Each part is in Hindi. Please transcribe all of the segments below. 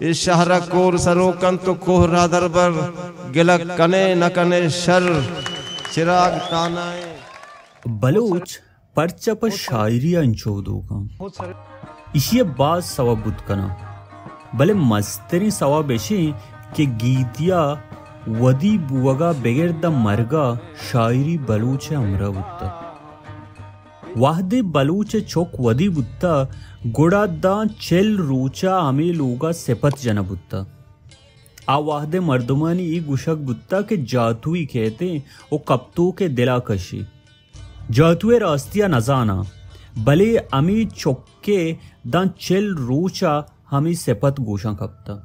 इस शहर कोर सरोकन तो कोहरा दरबर गिलक कने न कने शर चिराग तानाए बलोच परचप शायरी अंचोदोगा इशिये बाज सवा बुदकना भले मस्तरी सवा बेशे के गीतिया वदी बुवगा बगैर द मरगा शायरी बलूच अमरा बुत्ता वाहदे बलूच चौक वदी बुत्ता गोड़ा दा चेल रूचा आमे लोगा सेपत जना बुत्ता आ वाहदे मर्दमानी ई गुशक बुत्ता के जातुई कहते ओ कप्तों के दिला कशी जातुए रास्तिया नजाना भले अमी चौके दा चेल रूचा हमी सेपत गोशा कप्ता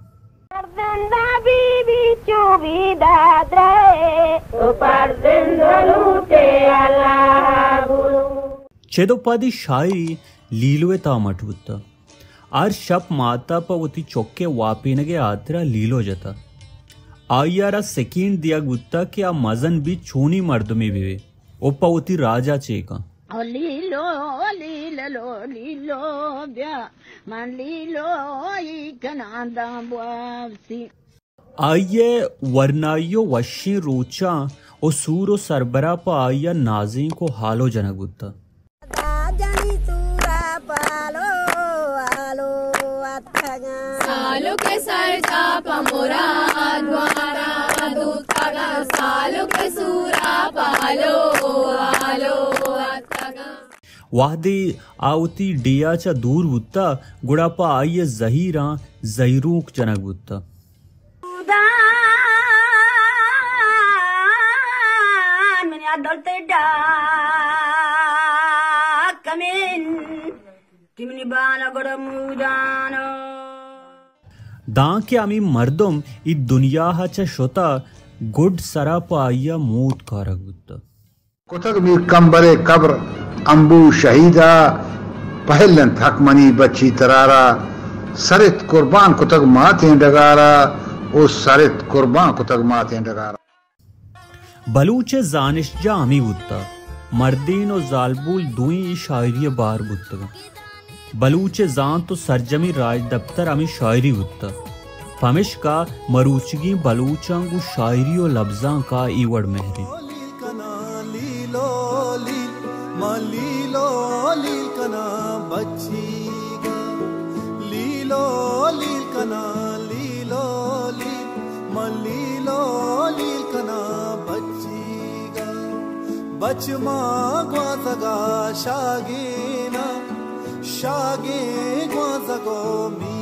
चेदोपादी शायरी लीलोए तामट बुत्ता आर शप माता पवती चौके वापिनगे आतरा लीलो जता आयारा सेकेंड दिया गुत्ता के आ मजन भी छोनी मर्द में भी ओपवती राजा चेका लीलो लीलो लीलो ब्या मन लीलो इकनांदा बुआसी आये वरनाइयो वशी रोचा और सूरो सरबरा पा आया नाज़ीं को हालो जनक बुत्ता सालो के सरजा पमोरा द्वारा दूतगा सालो के सूरा पालो आलो वाहदे आवती डियाचा दूर बुत्ता गुड़ापा आये जहीरा जहीरूक जनक बुत्ता दां के आमी मर्दम इ दुनिया हाचा शोता गुड सरापा आया मूत कारक बुत्ता कुतक भी कंबरे कब्र अंबू शहीदा पहलन थक मनी बच्ची तरारा सरित कुर्बान कुतक माते डगारा ओ सरित कुर्बान कुतक माते डगारा बलूचे जानिश जा आमी बुत्ता मर्दीन और जालबुल दुई शायरी बार बुत्ता बलूचे जान तो सरजमी राज दफ्तर अमी शायरी बुत्ता फमिश का मरूचगी बलूचंगु शायरी और लफ्जां का ईवड़ महरी लीलो लील कना बच्ची लीलो लील कना लीलो लील कना बच्ची बचमा ग्वाजगा शागे ग्वाजगो मी